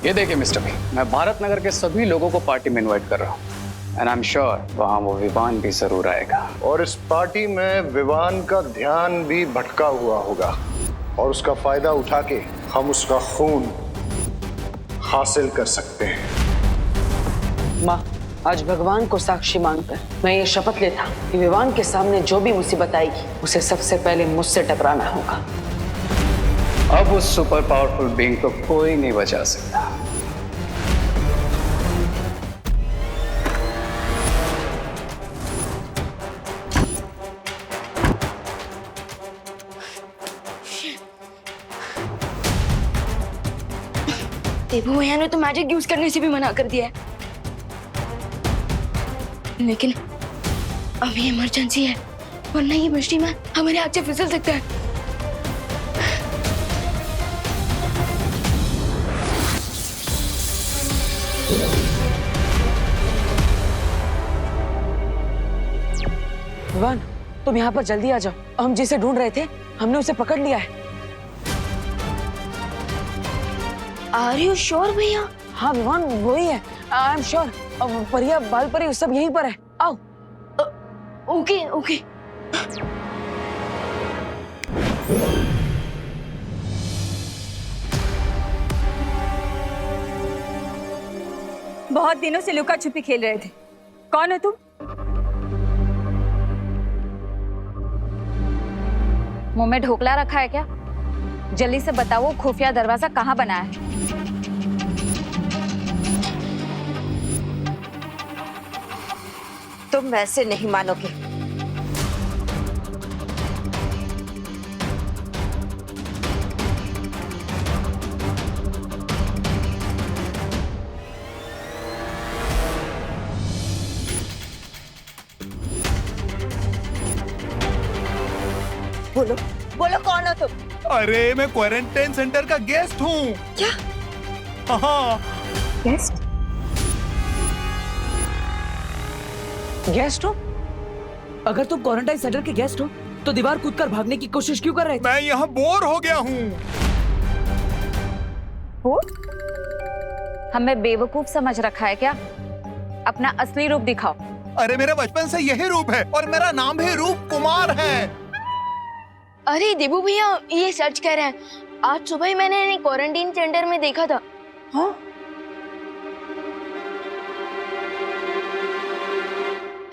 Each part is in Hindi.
ये देखिए मिस्टर बी, मैं भारत नगर के सभी लोगों को पार्टी में इनवाइट कर रहा हूँ एंड आई एम श्योर वहाँ वो विवान भी जरूर आएगा। और इस पार्टी में विवान का ध्यान भी भटका हुआ होगा और उसका फायदा उठा के हम उसका खून हासिल कर सकते हैं। माँ, आज भगवान को साक्षी मानकर मैं ये शपथ लेता कि विवान के सामने जो भी मुसीबत आएगी उसे सबसे पहले मुझसे टकराना होगा। अब उस सुपर पावरफुल बीइंग को कोई नहीं बचा सकता। देबू भैया ने तो मैजिक यूज करने से भी मना कर दिया है, लेकिन अभी इमरजेंसी है वरना ये मछली में हमारे हाथ से फिसल सकता है। विवान, तुम यहाँ पर जल्दी आ जाओ। हम जिसे ढूंढ रहे थे हमने उसे पकड़ लिया है। आर यू श्योर भैया? हाँ विवान, वही है। आई एम श्योर। परिया, बाल परी सब यहीं पर है। आओ। Okay okay. बहुत दिनों से लुका छुपी खेल रहे थे। कौन हो तुम? मुंह में ढोकला रखा है क्या? जल्दी से बताओ वो खुफिया दरवाजा कहाँ बना है? तुम वैसे नहीं मानोगे। बोलो बोलो, कौन हो तुम? अरे मैं क्वारंटाइन सेंटर का गेस्ट हूँ। क्या? हाँ। गेस्ट? गेस्ट हो? अगर तुम क्वारंटाइन सेंटर के गेस्ट हो तो दीवार कूदकर भागने की कोशिश क्यों कर रहे थे? मैं यहाँ बोर हो गया हूँ। वो? हमें बेवकूफ समझ रखा है क्या? अपना असली रूप दिखाओ। अरे मेरा बचपन से यही रूप है और मेरा नाम भी रूप कुमार है। अरे देबू भैया ये सच कह रहे हैं। आज सुबह ही मैंने इन्हें क्वारंटीन सेंटर में देखा था। हाँ?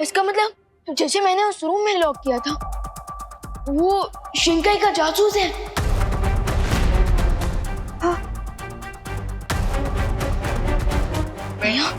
इसका मतलब जैसे मैंने उस रूम में लॉक किया था वो शिंकाई का जासूस है। हाँ। भैया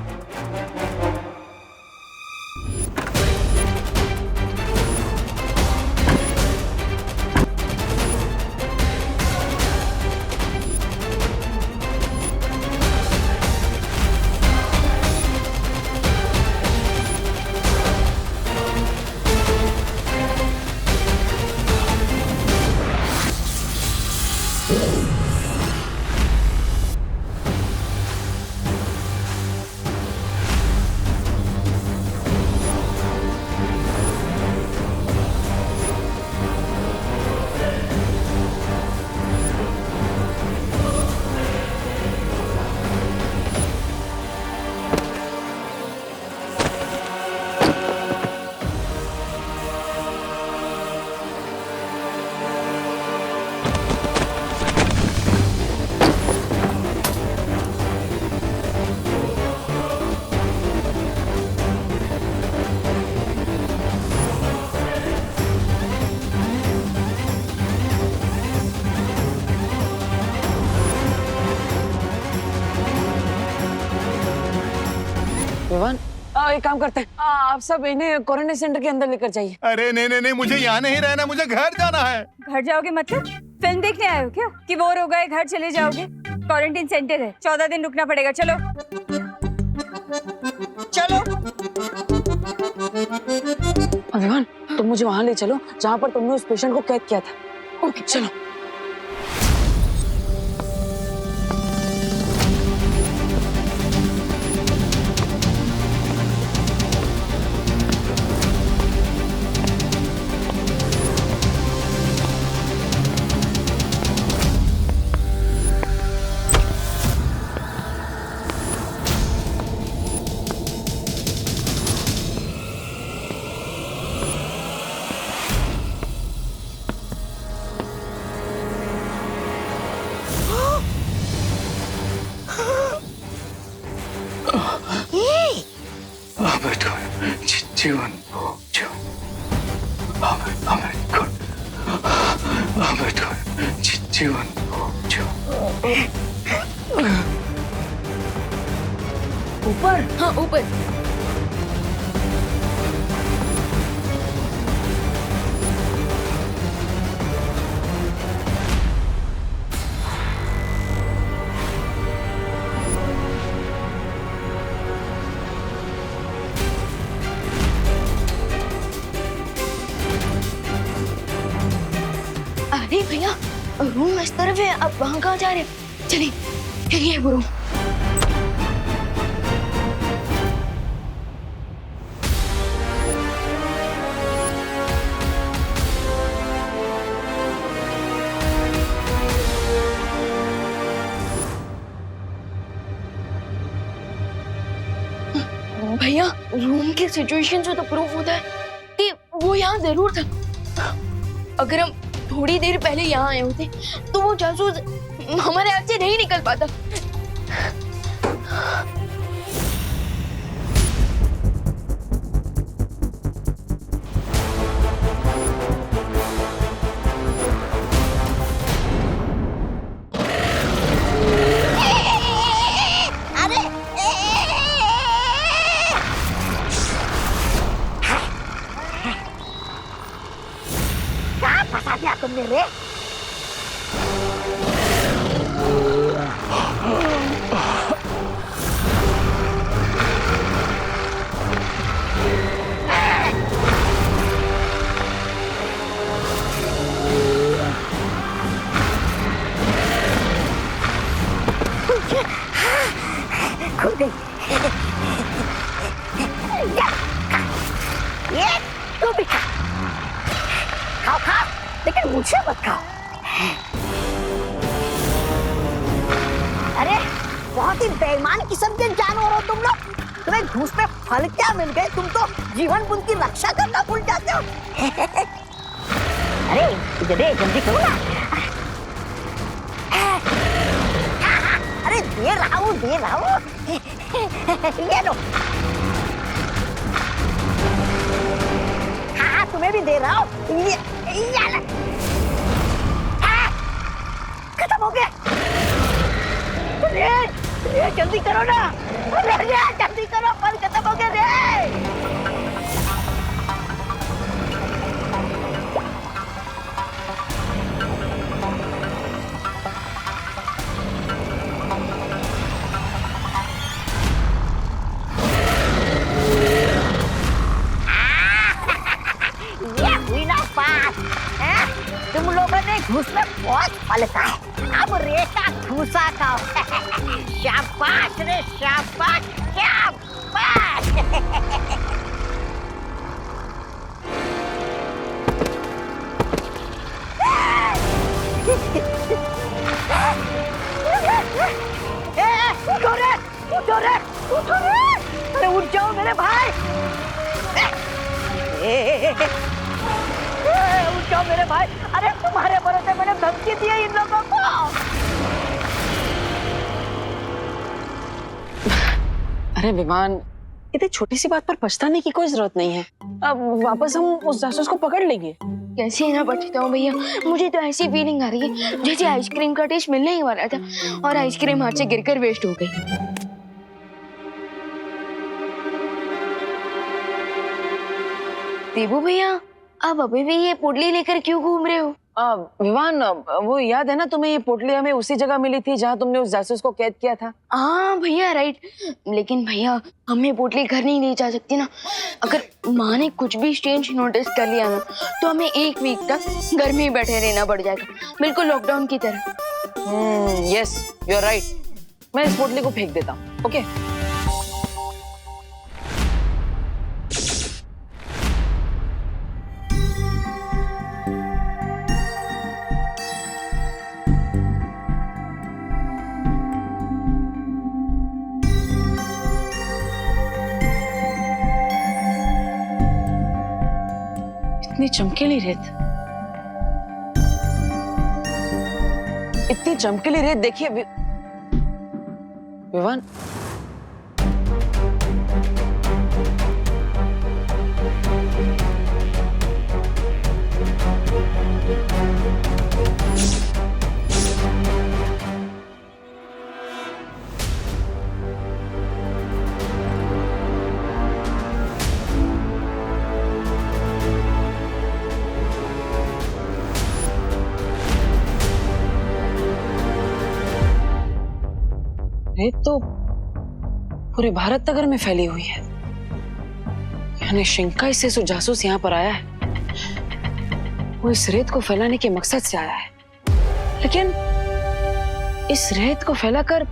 विवान, एक काम करते हैं, आप सब इन्हें क्वारंटाइन सेंटर के अंदर लेकर जाइए। अरे नहीं नहीं नहीं, मुझे यहाँ नहीं रहना, मुझे घर जाना है। घर जाओगे मतलब? फिल्म देखने आए हो क्या कि बोर हो गए घर चले जाओगे? क्वारंटीन सेंटर है, 14 दिन रुकना पड़ेगा। चलो चलो। विवान, तुम मुझे वहां ले चलो जहाँ पर तुमने उस पेशेंट को कैद किया था। ओके चलो। जीवन जो अमृत को जीवन जो ऊपर? हाँ ऊपर। अरे भैया रूम इस तरफ है, अब वहां कहाँ जा रहे हैं? चलिए यही है वो रूम। भैया रूम की सिचुएशन से तो प्रूफ होता है कि वो यहाँ जरूर था। अगर हम थोड़ी देर पहले यहाँ आए होते तो वो जासूस हमारे हाथ से नहीं निकल पाता। फंसा दिया तुमने रे। खुल गई। ये तू भी खा, खाओ खाओ, लेकिन मुझे मत खाओ। अरे बहुत ही बेईमान किस्म के जानवर हो तुम लोग। तुम्हें घूस में फल क्या मिल गए, तुम तो जीवन बुन की रक्षा करना भूल जाते हो। अरे जल्दी जल्दी करो ना। अरे दे रहा हूँ दे रहा हूँ। ये लो। हाँ तुम्हें भी दे रहा हूँ। ये खत्म हो गया। ये जल्दी करो ना। जल्दी करो, फल खत्म हो गया रे। तुम लोगों ने घूस में बहुत फल खाए, अब रेशा घूसा खाओ। शाबाश रे शाबाश शाबाश। उठो रे उठो रे उठो रे। अरे उठ जाओ मेरे भाई। उठ जाओ मेरे भाई। अरे तुम्हारे भरोसे मैंने धमकी दी है इन लोगों को। अरे विवान, इतनी छोटी सी बात पर पछताने की कोई जरूरत नहीं है। अब वापस हम उस जासूस को पकड़ लेंगे। कैसे ना पछता हूँ भैया, मुझे तो ऐसी फीलिंग आ रही है जैसे आइसक्रीम का टेस्ट मिलने ही वाला था और आइसक्रीम हाथ से गिरकर वेस्ट हो गई। देबू भैया, आप अभी भी ये पोटली लेकर क्यों घूम रहे हो? विवान, वो याद है ना तुम्हें, ये पोटली हमें उसी जगह मिली थी जहाँ तुमने उस जासूस को कैद किया था। हाँ भैया राइट, लेकिन भैया हम ये पोटली घर नहीं ले जा सकती ना। अगर माँ ने कुछ भी स्ट्रेंज नोटिस कर लिया ना तो हमें 1 वीक तक घर में ही बैठे रहना पड़ जाएगा, बिल्कुल लॉकडाउन की तरह। Yes you are right. मैं इस पोटली को फेंक देता हूँ। ओके इतनी चमकीली रेत, इतनी चमकीली रेत देखिए विवान। रेत तो पूरे भारत नगर में फैली हुई है। यानी शिंकाई से जो जासूस यहाँ पर आया है वो इस रेत को फैलाने के मकसद से आया है। लेकिन इस रेत को फैलाकर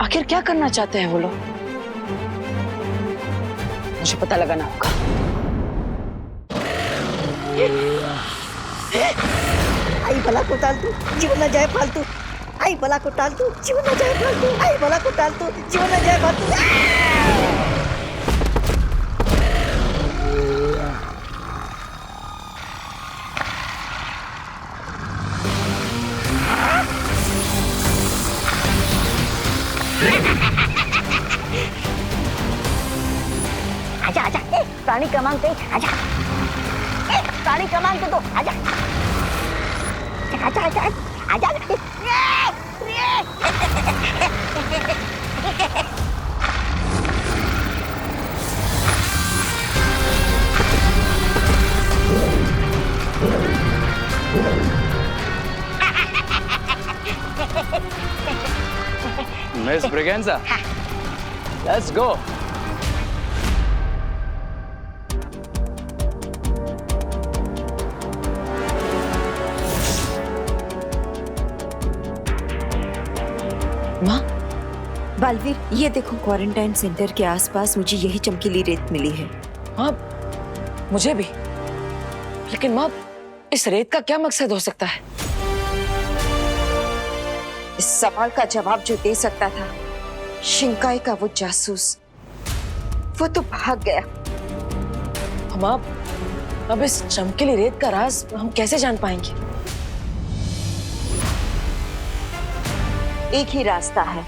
आखिर क्या करना चाहते हैं वो लोग, मुझे पता लगाना होगा। आई भला को टाल तू जीवन न जाए फालतू, आई भला को टाल तू जीवन न जाए फालतू, आई भला को टाल तू जीवन न जाए फालतू। आजा आजा, प्राणी क्रमांक 1 आजा, प्राणी क्रमांक 2 आजा आजा आजा आजा। Miss Briganza, let's go. माँ, बालवीर, ये देखो क्वारंटाइन सेंटर के आसपास मुझे यही चमकीली रेत मिली है। माँ मुझे भी। लेकिन माँ, इस रेत का क्या मकसद हो सकता है? इस सवाल का जवाब जो दे सकता था शिंकाई का वो जासूस, वो तो भाग गया। हम अब इस चमकीली रेत का राज हम कैसे जान पाएंगे? एक ही रास्ता है,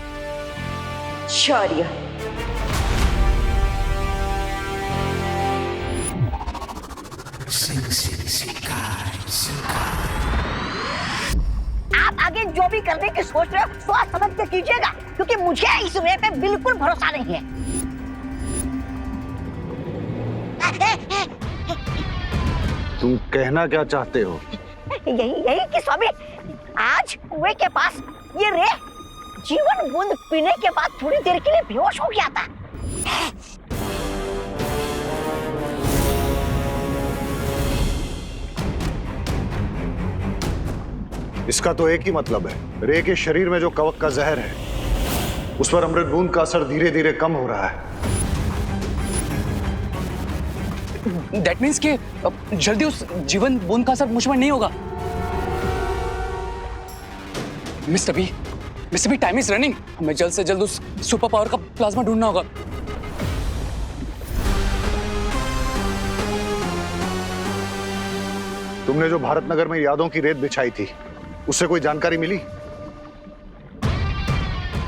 शौर्य। आप आगे जो भी करने की सोच रहे हो सोच समझ के कीजिएगा, क्योंकि मुझे इस रे पे बिल्कुल भरोसा नहीं है। तुम कहना क्या चाहते हो? यही कि स्वामी, आज कुएं के पास ये रे जीवन बूंद पीने के बाद थोड़ी देर के लिए बेहोश हो गया था। इसका तो एक ही मतलब है, रे के शरीर में जो कवक का जहर है उस पर अमृत बूंद का असर धीरे धीरे कम हो रहा है। That means कि जल्दी उस जीवन बूंद का असर मुझ पर नहीं होगा। Mister B, time is running. हमें जल्द से जल्द उस सुपर पावर का प्लाज्मा ढूंढना होगा। तुमने जो भारत नगर में यादों की रेत बिछाई थी उससे कोई जानकारी मिली?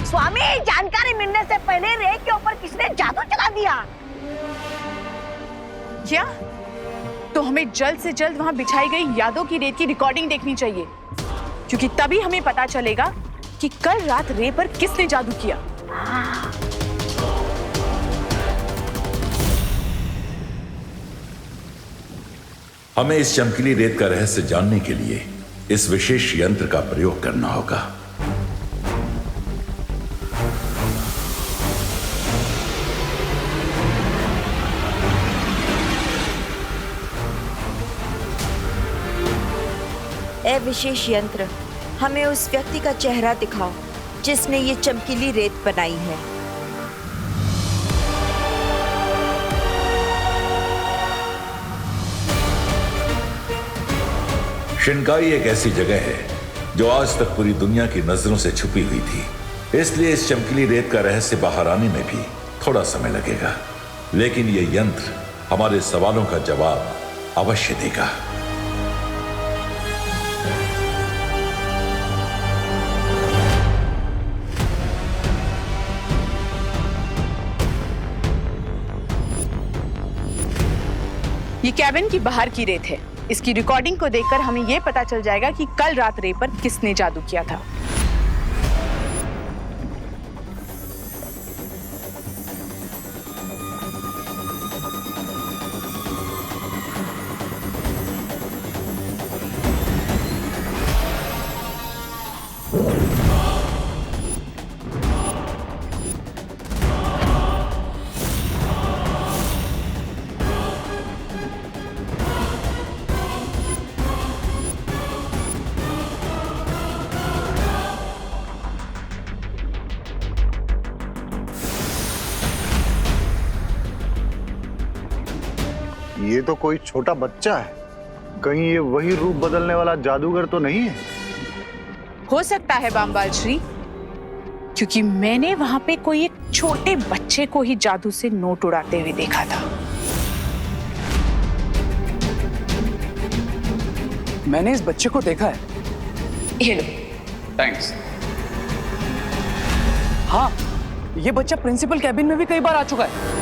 स्वामी, जानकारी मिलने से पहले रे के ऊपर किसने जादू चला दिया? क्या? तो हमें जल्द से जल्द वहां बिछाई गई यादों की रेत की रिकॉर्डिंग देखनी चाहिए, क्योंकि तभी हमें पता चलेगा कि कल रात रे पर किसने जादू किया। हमें इस चमकीली रेत का रहस्य जानने के लिए इस विशेष यंत्र का प्रयोग करना होगा। ए विशेष यंत्र, हमें उस व्यक्ति का चेहरा दिखाओ जिसने ये चमकीली रेत बनाई है। शिनकाई एक ऐसी जगह है जो आज तक पूरी दुनिया की नजरों से छुपी हुई थी, इसलिए इस चमकीली रेत का रहस्य बाहर आने में भी थोड़ा समय लगेगा, लेकिन ये यंत्र हमारे सवालों का जवाब अवश्य देगा। ये कैबिन की बाहर की रेत है। इसकी रिकॉर्डिंग को देखकर हमें यह पता चल जाएगा कि कल रात रे पर किसने जादू किया था। ये तो कोई छोटा बच्चा है, कहीं ये वही रूप बदलने वाला जादूगर तो नहीं है? हो सकता है बामबाल श्री, क्योंकि मैंने वहां पे कोई एक छोटे बच्चे को ही जादू से नोट उड़ाते हुए देखा था। मैंने इस बच्चे को देखा है। ये लो। थैंक्स। हाँ, ये बच्चा प्रिंसिपल कैबिन में भी कई बार आ चुका है।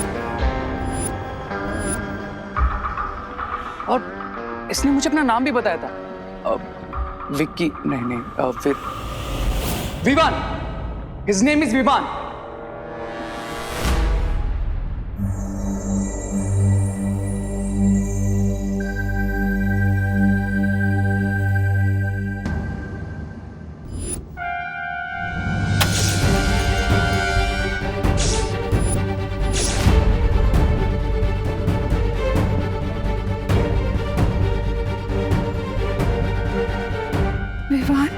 और इसने मुझे अपना नाम भी बताया था। विक्की नहीं, फिर Vivaan. His name is Vivaan. Vivaan,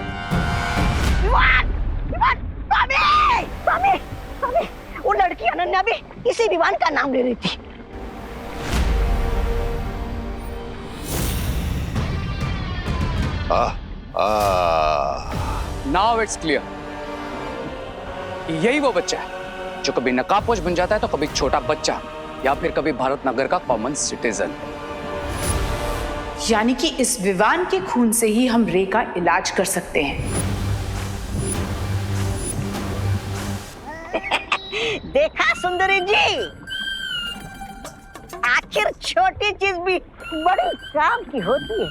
वो लड़की अनन्या भी इसी विवान का नाम ले रही थी। Now it's clear. यही वो बच्चा है जो कभी नकाबपोश बन जाता है तो कभी छोटा बच्चा या फिर कभी भारत नगर का कॉमन सिटीजन। यानी कि इस विवान के खून से ही हम रे का इलाज कर सकते हैं। देखा सुंदरी जी, आखिर छोटी चीज भी बड़ी काम की होती है।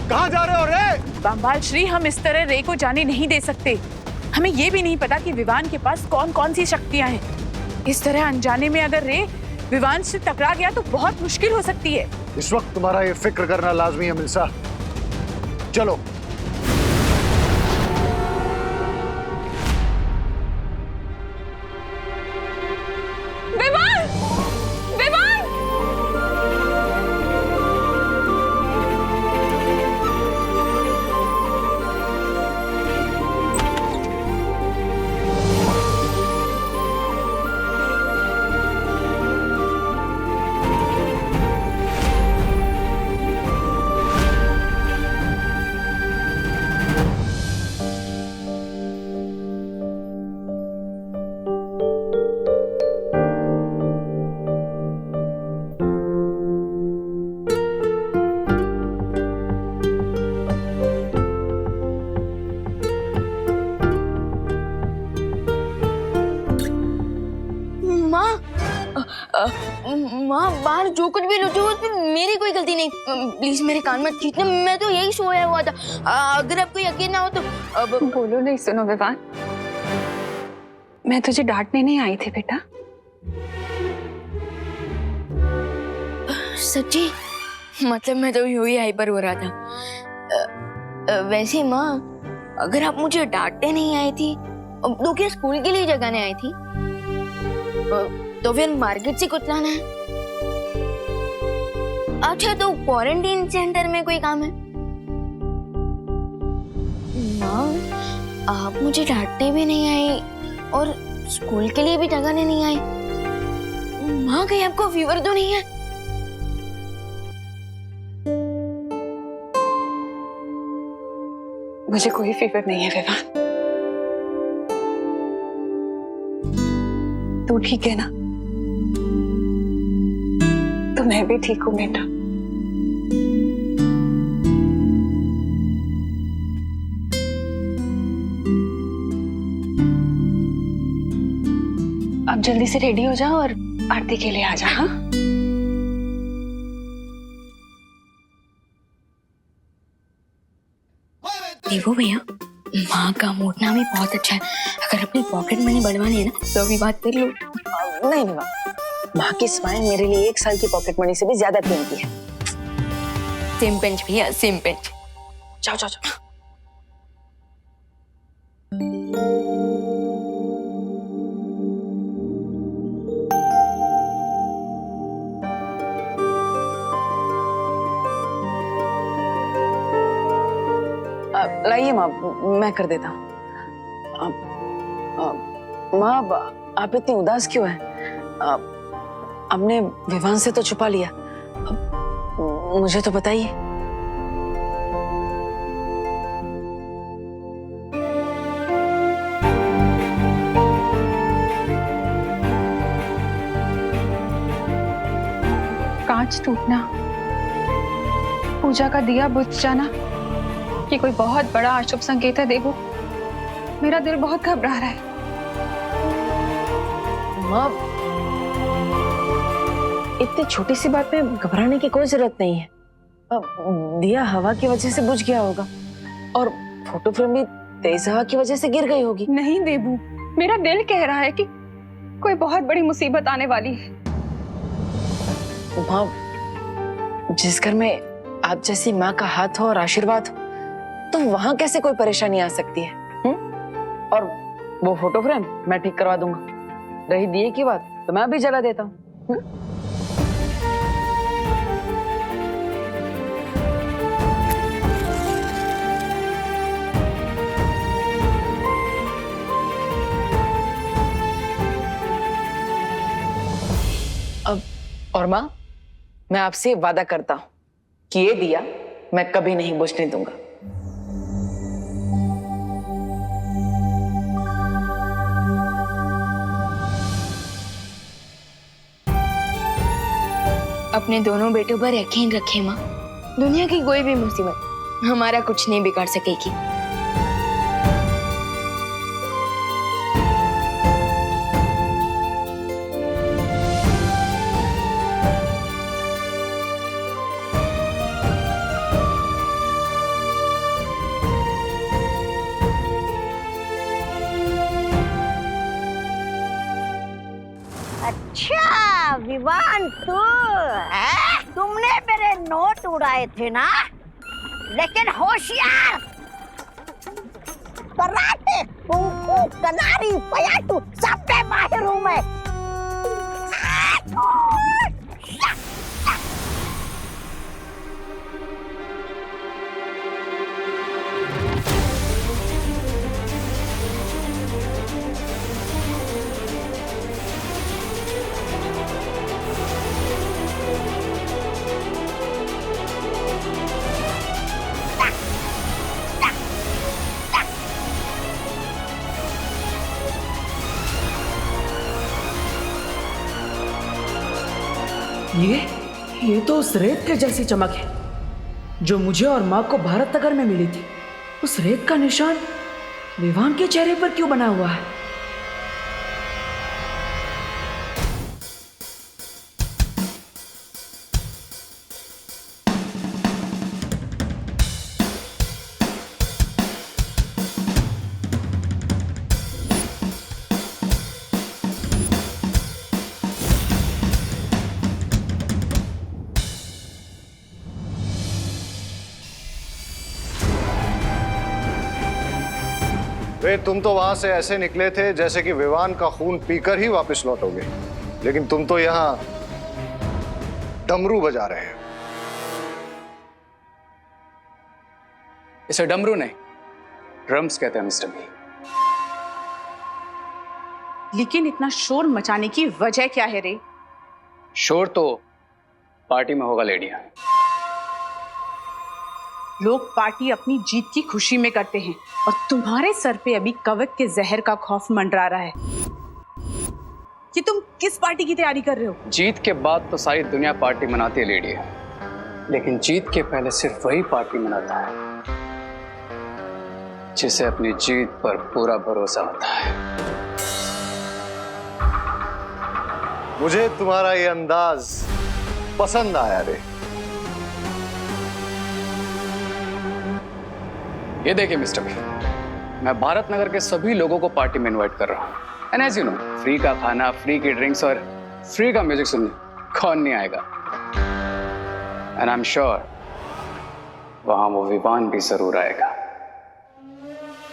कहाँ जा रहे हो रे? बामबाल श्री, हम इस तरह रे को जाने नहीं दे सकते। हमें ये भी नहीं पता कि विवान के पास कौन कौन सी शक्तियां हैं। इस तरह अनजाने में अगर रे विवान से टकरा गया तो बहुत मुश्किल हो सकती है। इस वक्त तुम्हारा ये फिक्र करना लाजमी है मिल्सा। चलो। विवान! विवान! माँ, बाहर जो कुछ भी लुटे उसमें मेरी कोई गलती नहीं। प्लीज मेरे कान मत खींचना, मैं तो यही सोया हुआ था। अगर आपको यकीन ना हो तो अब बोलो नहीं। सुनो विवान, मैं तुझे डांटने नहीं आई थी बेटा। सच्ची? मतलब मैं तो यूं ही हाइपर हो रहा था। वैसे माँ, अगर आप मुझे डांटने नहीं आई थी तो क्या स्कूल के लिए जगाने आई थी? तो फिर मार्केट से कुछ लाना है? अच्छा, तो क्वारंटीन सेंटर में कोई काम है? माँ, आप मुझे डांटने भी नहीं आई और स्कूल के लिए भी जगाने नहीं आई। माँ, कहीं आपको फीवर तो नहीं है? मुझे कोई फीवर नहीं है विवान। तू ठीक है ना? तो मैं भी ठीक हूँ बेटा। अब जल्दी से रेडी हो जाओ और आरती के लिए आ जा। हाँ, देखो भैया, माँ का मोटना भी बहुत अच्छा है। अगर अपनी पॉकेट मनी बढ़वानी है ना तो अभी बात कर लो। नहीं विवान, माँ की स्माइल मेरे लिए 1 साल की पॉकेट मनी से भी ज्यादा कीमती है। सेम पिंच भैया, सेम पिंच। जाओ जाओ जाओ। बुलाइए माँ, मैं कर देता हूँ। माँ, आप इतनी उदास क्यों हैं? आपने विवान से तो छुपा लिया, मुझे तो बताइए। कांच टूटना, पूजा का दिया बुझ जाना, ये कोई बहुत बड़ा अशुभ संकेत है देवू। मेरा दिल बहुत घबरा रहा है। माँ, इतनी छोटी सी बात में घबराने की कोई जरूरत नहीं है। दिया हवा की वजह से बुझ गया होगा और फोटो फ्रेम भी तेज हवा की वजह से गिर गई होगी। नहीं देवू, मेरा दिल कह रहा है कि कोई बहुत बड़ी मुसीबत आने वाली है। माँ, जिस घर में आप जैसी माँ का हाथ हो और आशीर्वाद हो, तो वहां कैसे कोई परेशानी आ सकती है? और वो फोटो फ्रेम मैं ठीक करवा दूंगा। रही दिए की बात, तो मैं अभी जला देता हूँ। अब और माँ, मैं आपसे वादा करता हूं कि ये दिया मैं कभी नहीं बुझने दूंगा। अपने दोनों बेटों पर यकीन रखें माँ, दुनिया की कोई भी मुसीबत हमारा कुछ नहीं बिगाड़ सकेगी। अच्छा विवान, तुमने मेरे नोट उड़ाए थे ना, लेकिन होशियार, कराटे, कुंफू, कलारी, पयाटू सब में माहिर हूं मैं। ये तो उस रेत के जैसी चमक है जो मुझे और माँ को भारत नगर में मिली थी। उस रेत का निशान विवान के चेहरे पर क्यों बना हुआ है? वे तुम तो वहां से ऐसे निकले थे जैसे कि विवान का खून पीकर ही वापस लौटोगे, लेकिन तुम तो यहां डमरू बजा रहे हो। इसे डमरू नहीं, ड्रम्स कहते हैं मिस्टर बी। लेकिन इतना शोर मचाने की वजह क्या है रे? शोर तो पार्टी में होगा लेडियां। लोग पार्टी अपनी जीत की खुशी में करते हैं और तुम्हारे सर पे अभी कवक के जहर का खौफ मंडरा रहा है। कि तुम किस पार्टी की तैयारी कर रहे हो? जीत के बाद तो सारी दुनिया पार्टी मनाती है लेडियां, लेकिन जीत के पहले सिर्फ वही पार्टी मनाता है जिसे अपनी जीत पर पूरा भरोसा होता है। मुझे तुम्हारा ये अंदाज पसंद आया रे। ये देखिए मिस्टर बी, मैं भारत नगर के सभी लोगों को पार्टी में इनवाइट कर रहा हूँ। And as you know, free का खाना, फ्री की ड्रिंक्स और फ्री का म्यूजिक सुनने कौन नहीं आएगा। एंड आई एम श्योर वहां वो विवान भी जरूर आएगा।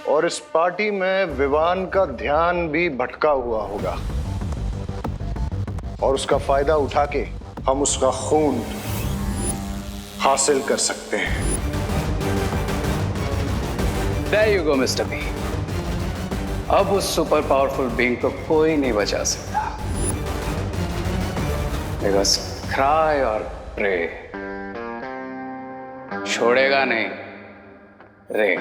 और इस पार्टी में विवान का ध्यान भी भटका हुआ होगा और उसका फायदा उठा के हम उसका खून हासिल कर सकते हैं। There you go, Mr. B. अब उस सुपर पावरफुल बीइंग को कोई नहीं बचा सकता। Because cry और pray छोड़ेगा नहीं रे।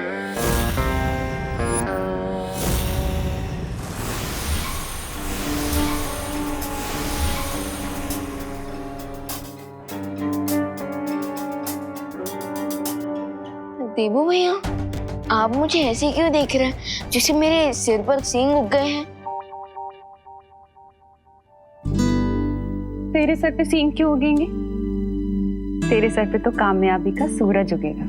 देबू भैया, आप मुझे ऐसे क्यों देख रहे हैं जैसे मेरे सिर पर सींग उग गए हैं? तेरे सर पे सींग क्यों उगेंगे? तेरे सर पे तो कामयाबी का सूरज उगेगा।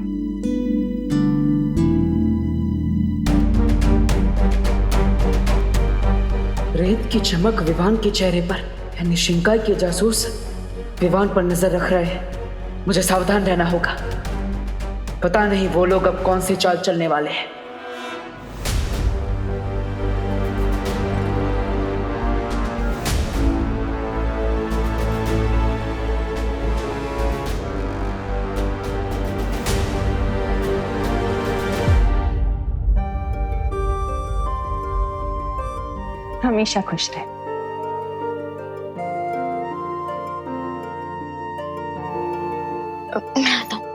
रेत की चमक विवान के चेहरे पर, यानी शिंकाई के जासूस विवान पर नजर रख रहे हैं। मुझे सावधान रहना होगा। पता नहीं वो लोग अब कौन सी चाल चलने वाले हैं। हमेशा खुश रहे। मैं आता हूँ।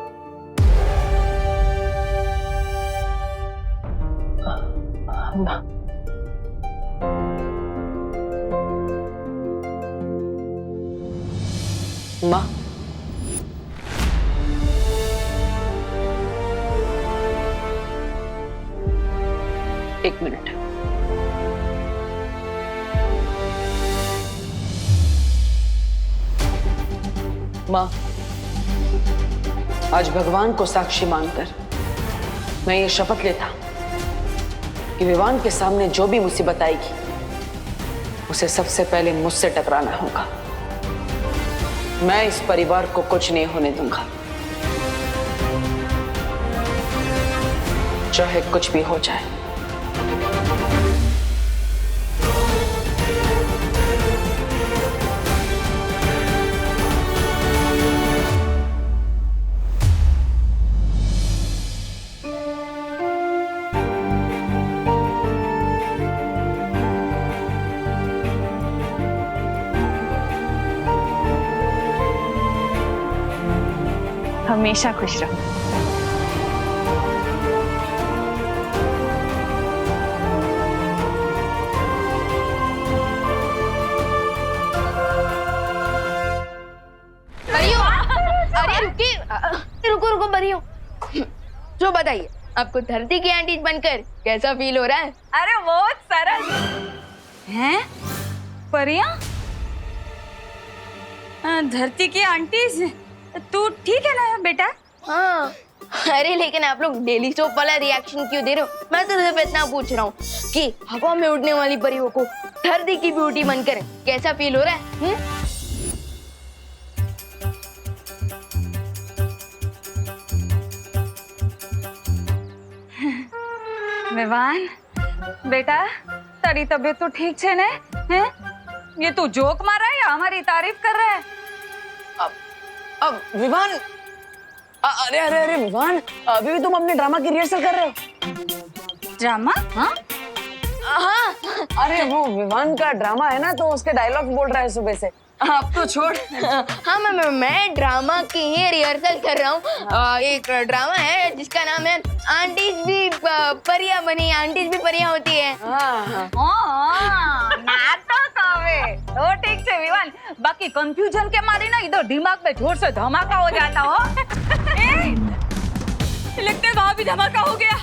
माँ, एक मिनट। माँ, आज भगवान को साक्षी मानकर मैं ये शपथ लेता कि विवान के सामने जो भी मुसीबत आएगी उसे सबसे पहले मुझसे टकराना होगा। मैं इस परिवार को कुछ नहीं होने दूंगा, चाहे कुछ भी हो जाए। हमेशा खुश रहो। परियो, अरे रुको रुको परियो। जो बताइए, आपको धरती की आंटी बनकर कैसा फील हो रहा है? अरे बहुत सरल हैं परिया। धरती की आंटी, तू ठीक है ना बेटा? हाँ। अरे लेकिन आप लोग डेली सोप वाला रिएक्शन क्यों दे रहे हो? मैं तो सिर्फ इतना पूछ रहा हूँ कि हवा में उड़ने वाली परियों को धरती की ब्यूटी बनकर कैसा फील हो रहा है? विवान बेटा, तारी तबीयत तो ठीक है ना? हैं? ये तू जोक मार रहा है या हमारी तारीफ कर रहा है? अब विवान, अरे अरे अरे विवान, अभी भी तुम अपने ड्रामा की रिहर्सल कर रहे हो? ड्रामा? हाँ हाँ, अरे वो विवान का ड्रामा है ना, तो उसके डायलॉग बोल रहा है सुबह से। अब तो छोड़। हाँ मैं ड्रामा की ही रिहर्सल कर रहा हूँ। एक ड्रामा है जिसका नाम है आंटीज भी परियां बनी, आंटीज भी परियां होती है। तो ठीक है विवान, बाकी कंफ्यूजन के मारे ना इधर दिमाग में जोर से धमाका हो जाता हो। लगता है वहां भी धमाका हो गया।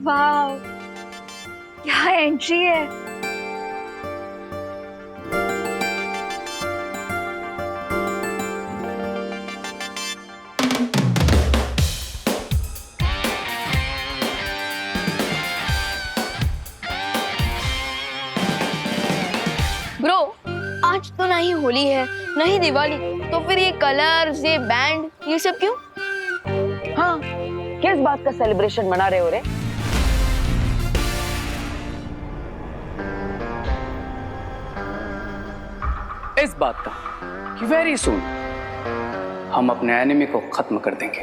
वाह, क्या एंट्री है। ब्रो, आज तो ना ही होली है ना ही दिवाली, तो फिर ये कलर्स, ये बैंड, ये सब क्यों? हाँ, किस बात का सेलिब्रेशन मना रहे हो रे? इस बात का कि वेरी सून हम अपने एनिमी को खत्म कर देंगे।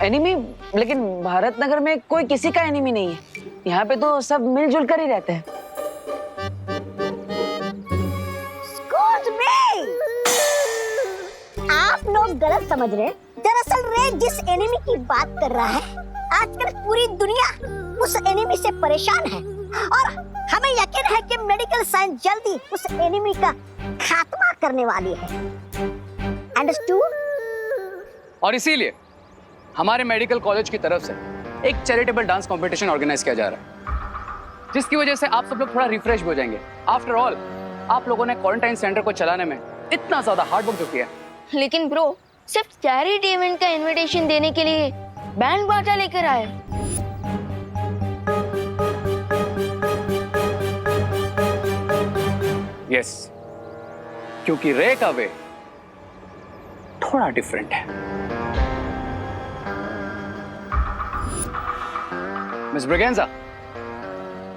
एनिमी? लेकिन भारत नगर में कोई किसी का एनिमी नहीं है। यहाँ पे तो सब मिलजुल कर ही रहते हैं। Excuse me! आप लोग गलत समझ रहे हैं। दरअसल रे जिस एनिमी की बात कर रहा है, आजकल पूरी दुनिया उस एनिमी से परेशान है और हमें यकीन है कि मेडिकल साइंस जल्दी उस एनिमी का खात्मा करने वाली है। अंडरस्टूड? और इसीलिए हमारे मेडिकल कॉलेज की तरफ से एक चैरिटेबल डांस कंपटीशन ऑर्गेनाइज किया जा रहा है, जिसकी वजह से आप सब लोग थोड़ा रिफ्रेश हो जाएंगे। आफ्टर ऑल, आप लोगों ने क्वारंटाइन सेंटर को चलाने में इतना ज्यादा हार्ड वर्क जो किया। लेकिन ब्रो, सिर्फ चैरिटी इवेंट का इनविटेशन देने के लिए बैंड बाजा लेकर आए। यस, क्योंकि रे का वे थोड़ा डिफरेंट है। Miss Braganza,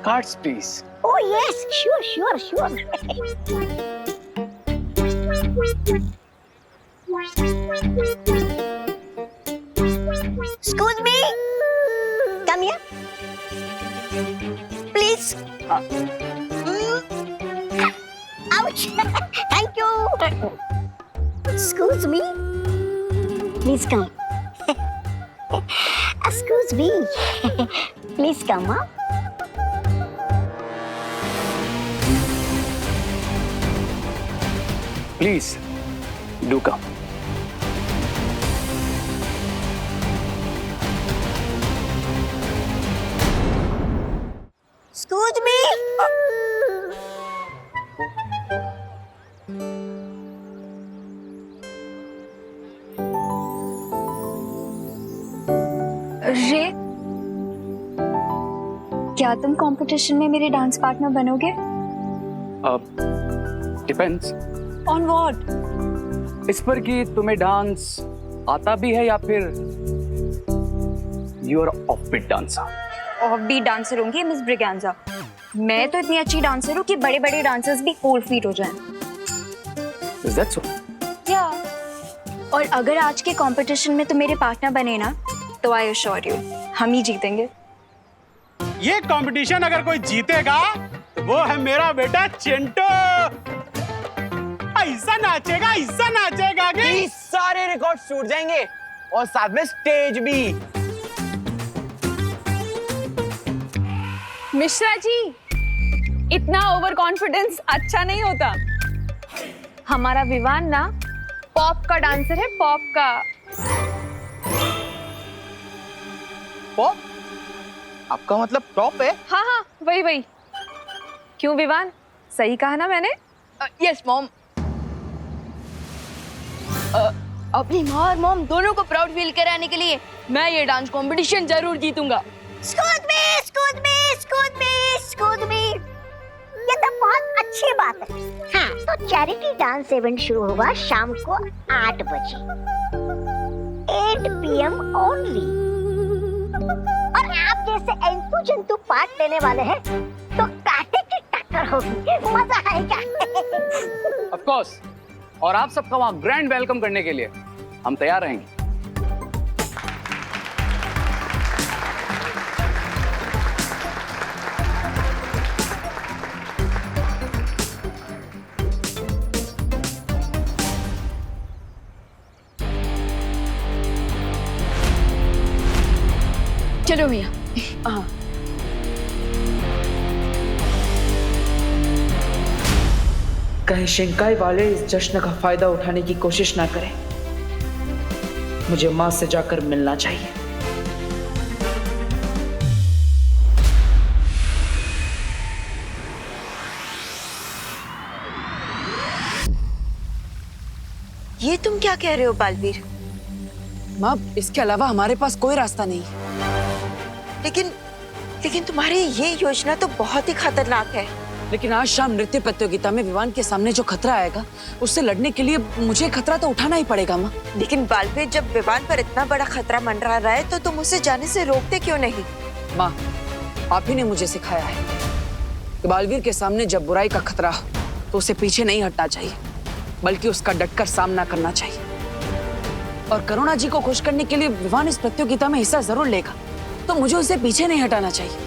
cards please. Oh yes, sure. Excuse me. Come here. Please. Ouch. Thank you. Excuse me. Please come. Excuse me. Please come, huh? Please, do come. Excuse me. रे, क्या तुम कंपटीशन में मेरे डांस पार्टनर बनोगे? Depends on what? इस पर कि तुम्हें डांस आता भी है या फिर you are offbeat dancer. Offbeat dancer होंगी मिस ब्रिगेंजा। मैं तो इतनी अच्छी डांसर हूँ कि बड़े बड़े डांसर्स भी कोल्ड फीट हो जाएं। Is that so? या और अगर आज के कंपटीशन में तुम मेरे पार्टनर बने ना, तो आई अश्योर यू हम ही जीतेंगे। ये कंपटीशन अगर कोई जीतेगा तो वो है मेरा बेटा चिंटू। ऐसा नाचेगा कि सारे रिकॉर्ड टूट जाएंगे और साथ में स्टेज भी। मिश्रा जी, इतना ओवर कॉन्फिडेंस अच्छा नहीं होता। हमारा विवान ना पॉप का डांसर है, पॉप का। पॉप? आपका मतलब टॉप है? हाँ, वही। क्यों विवान, सही कहा ना मैंने? Yes mom. अपनी माँ और मॉम दोनों को प्राउड फील कराने के लिए मैं ये डांस कंपटीशन जरूर जीतूंगा। Excuse me. ये तो बहुत अच्छी बात है। हाँ, तो चैरिटी डांस इवेंट शुरू होगा शाम को 8 बजे 8 PM ओनली। और आप जैसे एंतु जंतु पार्ट लेने वाले हैं तो कांटे की टक्कर होगी, मजा आएगा। ऑफ कोर्स, और आप सबका वहां ग्रैंड वेलकम करने के लिए हम तैयार रहेंगे। चलो भैया। हाँ, कहीं शिंकाई वाले इस जश्न का फायदा उठाने की कोशिश ना करें। मुझे मां से जाकर मिलना चाहिए। ये तुम क्या कह रहे हो बालवीर? मां, इसके अलावा हमारे पास कोई रास्ता नहीं। लेकिन तुम्हारी ये योजना तो बहुत ही खतरनाक है। लेकिन आज शाम नृत्य प्रतियोगिता में विवान के सामने जो खतरा आएगा, उससे लड़ने के लिए मुझे खतरा तो उठाना ही पड़ेगा मां। लेकिन बालवीर, जब विवान पर इतना बड़ा खतरा मंडरा रहा है तो तुम उसे जाने से रोकते क्यों नहीं? मां, आप ही ने मुझे सिखाया है कि बालवीर के सामने जब बुराई का खतरा हो तो उसे पीछे नहीं हटना चाहिए, बल्कि उसका डटकर सामना करना चाहिए। और करुणा जी को खुश करने के लिए विवान इस प्रतियोगिता में हिस्सा जरूर लेगा, तो मुझे उसे पीछे नहीं हटाना चाहिए,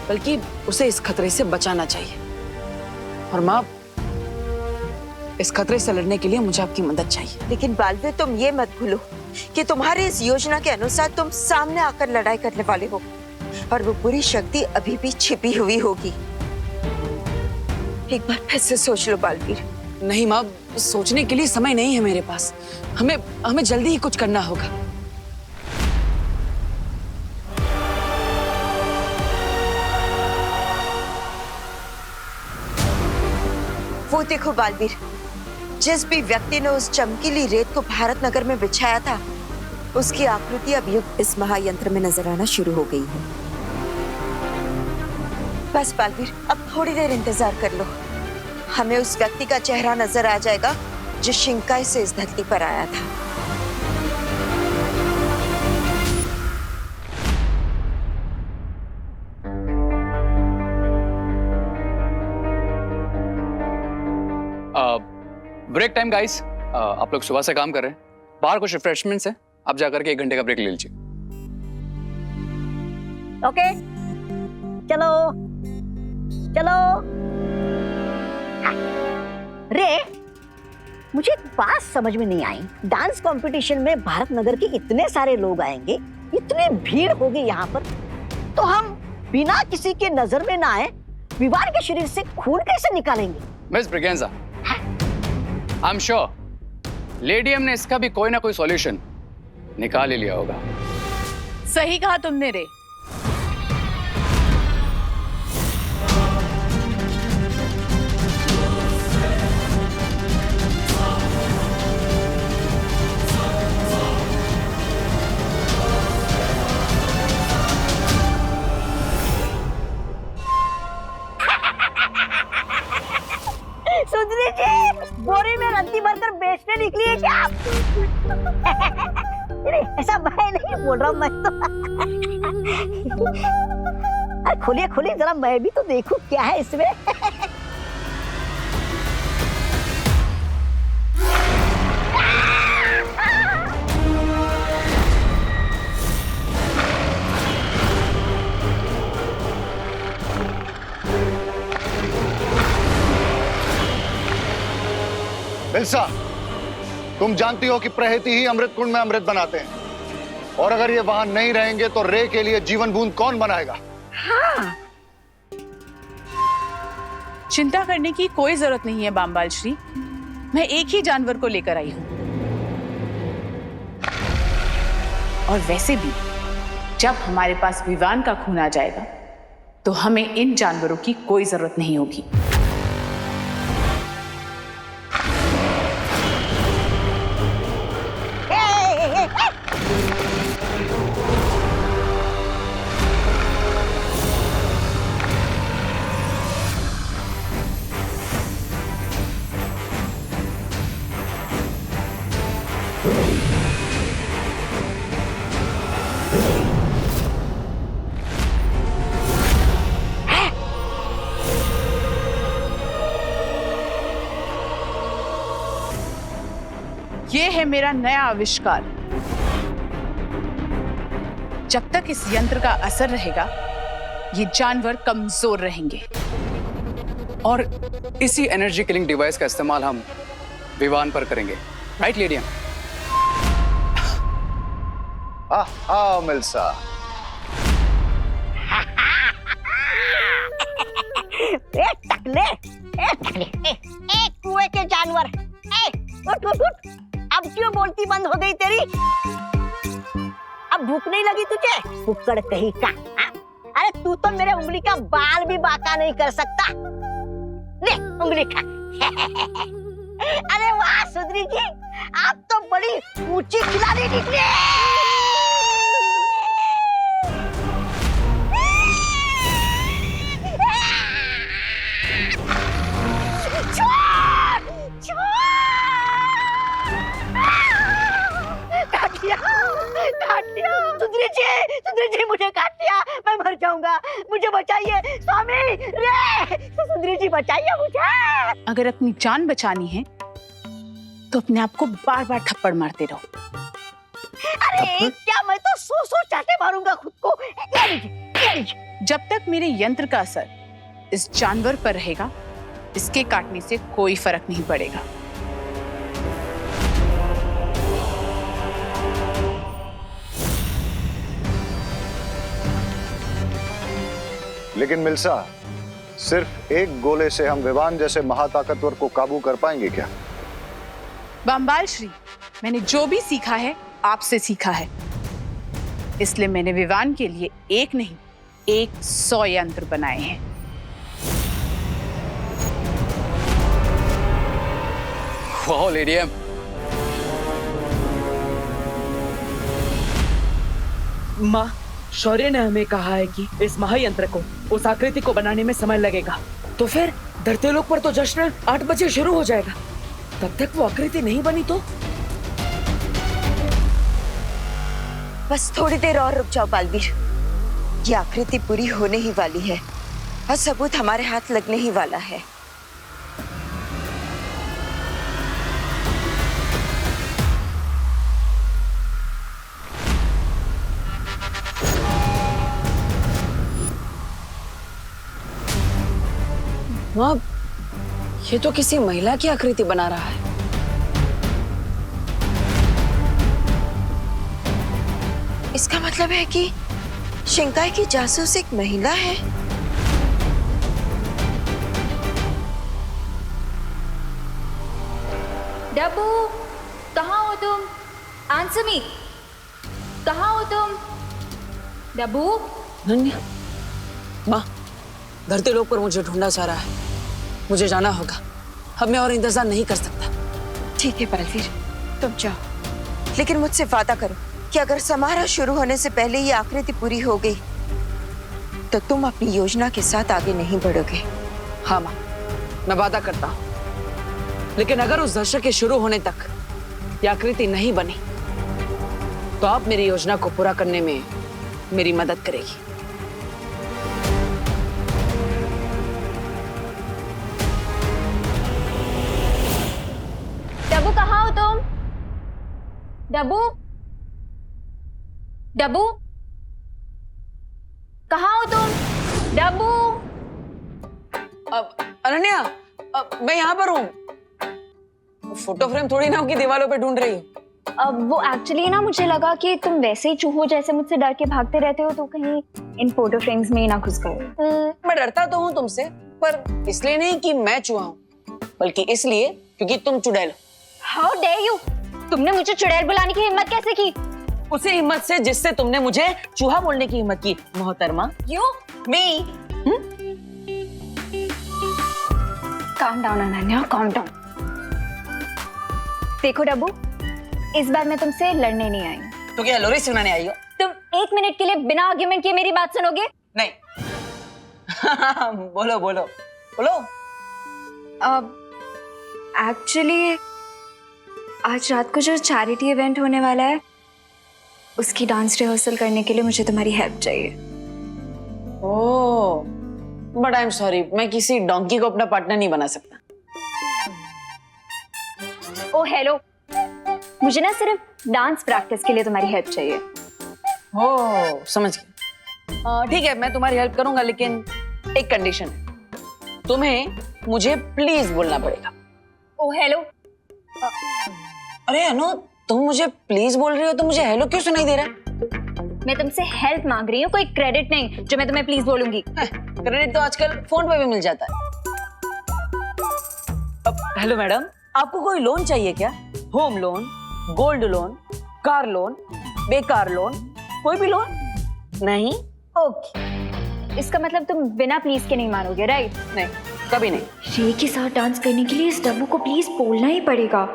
बल्कि उसे इस खतरे से बचाना चाहिए। और माँ, इस खतरे से लड़ने के लिए मुझे आपकी मदद चाहिए। लेकिन बालवीर, तुम ये मत भूलो कि तुम्हारी इस योजना के अनुसार तुम सामने आकर लड़ाई करने वाले हो, और वो बुरी शक्ति अभी भी छिपी हुई होगी। एक बार फिर से सोच लो बालवीर। नहीं माँ, सोचने के लिए समय नहीं है मेरे पास। हमें जल्दी ही कुछ करना होगा। वो देखो बालवीर, जिस भी व्यक्ति ने उस चमकीली रेत को भारत नगर में बिछाया था, उसकी आकृति अब युग इस महायंत्र में नजर आना शुरू हो गई है। बस बालवीर, अब थोड़ी देर इंतजार कर लो। हमें उस व्यक्ति का चेहरा नजर आ जाएगा जो शिंकाई से इस धरती पर आया था। Break time guys. आप लोग सुबह से काम कर रहे हैं, बाहर कुछ रिफ्रेशमेंट्स है, आप जाकर के 1 घंटे का ब्रेक ले लीजिए। ओके, चलो चलो। रे, मुझे एक बात समझ में नहीं आई। डांस कंपटीशन में भारत नगर के इतने सारे लोग आएंगे, इतनी भीड़ होगी यहाँ पर, तो हम बिना किसी के नजर में ना आए विवान के शरीर से खून कैसे निकालेंगे? Miss Braganza, I am sure lady M ने इसका भी कोई ना कोई सॉल्यूशन निकाल ही लिया होगा। सही कहा तुमने रे। सुंदरी जी, बोरी में रत्ती भरकर बेचने निकली है क्या आप? नहीं, ऐसा मैं नहीं बोल रहा हूँ, मैं तो अरे खोलिए खोलिए जरा, मैं भी तो देखूं क्या है इसमें। मिल्सा, तुम जानती हो कि प्रहति ही अमृत कुंड में अमृत बनाते हैं, और अगर ये वहां नहीं रहेंगे तो रे के लिए जीवन बूंद कौन बनाएगा? हाँ। चिंता करने की कोई जरूरत नहीं है बामबाल श्री, मैं एक ही जानवर को लेकर आई हूं। और वैसे भी जब हमारे पास विवान का खून आ जाएगा तो हमें इन जानवरों की कोई जरूरत नहीं होगी। ये है मेरा नया आविष्कार। जब तक इस यंत्र का असर रहेगा, ये जानवर कमजोर रहेंगे। और इसी एनर्जी किलिंग डिवाइस का इस्तेमाल हम विवान पर करेंगे, राइट लेडियम? हाँ मिल्सा। एक कुएं के जानवर। ए, उठ उठ उठ, अब क्यों बोलती बंद हो गई तेरी? अब भूख नहीं लगी तुझे? कुक्कड़ कहीं का। हाँ? अरे तू तो मेरे उंगली का बाल भी बाका नहीं कर सकता। ले उंगली खा। अरे वाह सुंदरी जी, आप तो बड़ी ऊंची खिलाड़ी निकले। सुंदरी जी मुझे काट लिया, मैं मर जाऊंगा, मुझे बचाइए स्वामी रे, सुंदरी जी बचाइए मुझे। अगर अपनी जान बचानी है तो अपने आप को बार बार थप्पड़ मारते रहो। अरे क्या, मैं तो सौ चाटे मारूंगा खुद को। ये लीजिए। जब तक मेरे यंत्र का असर इस जानवर पर रहेगा, इसके काटने से कोई फर्क नहीं पड़ेगा। लेकिन मिल्सा, सिर्फ एक गोले से हम विवान जैसे महाताकतवर को काबू कर पाएंगे क्या? बम्बाल श्री, मैंने जो भी सीखा है आपसे सीखा है, इसलिए मैंने विवान के लिए एक नहीं 100 यंत्र बनाए हैं। वाह लेडी एम, माँ, शौर्य ने हमें कहा है कि इस महायंत्र को, उस आकृति को बनाने में समय लगेगा। तो फिर धरती लोक पर तो जश्न 8 बजे शुरू हो जाएगा। तब तक वो आकृति नहीं बनी तो? बस थोड़ी देर और रुक जाओ बालवीर, ये आकृति पूरी होने ही वाली है और सबूत हमारे हाथ लगने ही वाला है। माँ, ये तो किसी महिला की आकृति बना रहा है। इसका मतलब है कि शिंकाई की जासूस एक महिला है। डब्बू, कहाँ हो तुम? आंसर मी, कहाँ हो तुम? डब्बू? नन्या, माँ, धरती लोक पर मुझे ढूंढा जा रहा है। मुझे जाना होगा, अब मैं और इंतजार नहीं कर सकता। ठीक है बालवीर, तुम जाओ, लेकिन मुझसे वादा करो कि अगर समारोह शुरू होने से पहले ये आकृति पूरी हो गई तो तुम अपनी योजना के साथ आगे नहीं बढ़ोगे। हाँ माँ, मैं वादा करता हूँ। लेकिन अगर उस दशक के शुरू होने तक ये आकृति नहीं बनी तो आप मेरी योजना को पूरा करने में मेरी मदद करेगी। डब्बू, कहाँ हो तुम? डब्बू? डब्बू? कहाँ हो तुम? डब्बू? अनन्या, मैं यहाँ पर हूँ। फोटो फ्रेम थोड़ी ना होगी दीवारों पे ढूंढ रही हूँ। अब वो एक्चुअली ना, मुझे लगा कि तुम वैसे ही चूहो जैसे मुझसे डर के भागते रहते हो, तो कहीं इन फोटो फ्रेम्स में ही ना घुस गए। मैं डरता तो हूँ तुमसे, पर इसलिए नहीं कि मैं चूहा हूँ, बल्कि इसलिए क्योंकि तुम चुड़ैल हो। How dare you! तुमने मुझे चुड़ैल बुलाने की हिम्मत कैसे की? उसी हिम्मत से जिससे तुमने मुझे चूहा बोलने की हिम्मत की, मोहतरमा। क्यों? मैं calm down Ananya, calm down. देखो डब्बू, इस बार मैं तुमसे लड़ने नहीं आई हूँ। तो क्या लोरी सुनाने आई हो? तुम 1 मिनट के लिए बिना आर्ग्यूमेंट किए मेरी बात सुनोगे? नहीं। बोलो बोलो बोलो। अब एक्चुअली आज रात को जो चैरिटी इवेंट होने वाला है, उसकी डांस रिहर्सल करने के लिए मुझे तुम्हारी हेल्प चाहिए। ओह, बट आई एम सॉरी, मैं किसी डोंकी को अपना पार्टनर नहीं बना सकता। ओ हेलो, मुझे ना सिर्फ डांस प्रैक्टिस के लिए तुम्हारी हेल्प चाहिए। ओह, समझ गया। ठीक है, मैं तुम्हारी हेल्प करूंगा, लेकिन एक कंडीशन है। तुम्हें मुझे प्लीज बोलना पड़ेगा। ओ हेलो। अरे अनु, तुम मुझे प्लीज बोल रही हो तो मुझे हेलो क्यों सुनाई दे रहा है? मैं तुमसे हेल्प मांग रही हूँ, कोई क्रेडिट नहीं जो मैं तुम्हें प्लीज बोलूंगी। क्रेडिट तो आजकल फोन पे भी मिल जाता है। अब हेलो मैडम, आपको कोई लोन चाहिए क्या? Home loan, gold loan, car loan, बेकार लोन, कोई भी लोन? नहीं? ओके, इसका मतलब तुम बिना प्लीज के नहीं मानोगे, राइट? नहीं, कभी नहीं। रे के साथ डांस करने के लिए इस डब्बू को प्लीज बोलना ही पड़ेगा।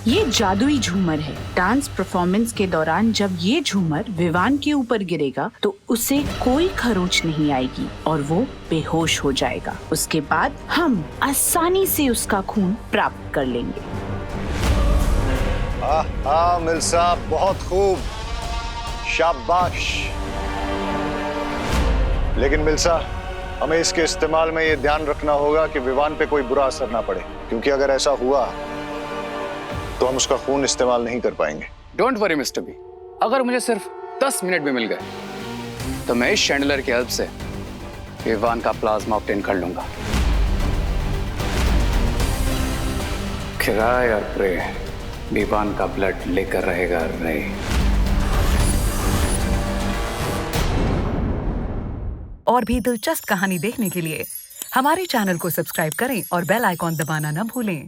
ये जादुई झूमर है। डांस परफॉर्मेंस के दौरान जब ये झूमर विवान के ऊपर गिरेगा तो उसे कोई खरोच नहीं आएगी और वो बेहोश हो जाएगा। उसके बाद हम आसानी से उसका खून प्राप्त कर लेंगे। हाँ मिल्सा, बहुत खूब, शाबाश। लेकिन मिल्सा, हमें इसके इस्तेमाल में ये ध्यान रखना होगा कि विवान पे कोई बुरा असर ना पड़े, क्योंकि अगर ऐसा हुआ तो हम उसका खून इस्तेमाल नहीं कर पाएंगे। डोंट वरी मिस्टर बी, अगर मुझे सिर्फ 10 मिनट भी मिल गए तो मैं इस शैंडलर की हेल्प से विवान का प्लाज्मा ऑब्टेन कर लूंगा। क्राई और प्रे, विवान का ब्लड लेकर रहेगा रे। और भी दिलचस्प कहानी देखने के लिए हमारे चैनल को सब्सक्राइब करें और बेल आइकॉन दबाना न भूलें।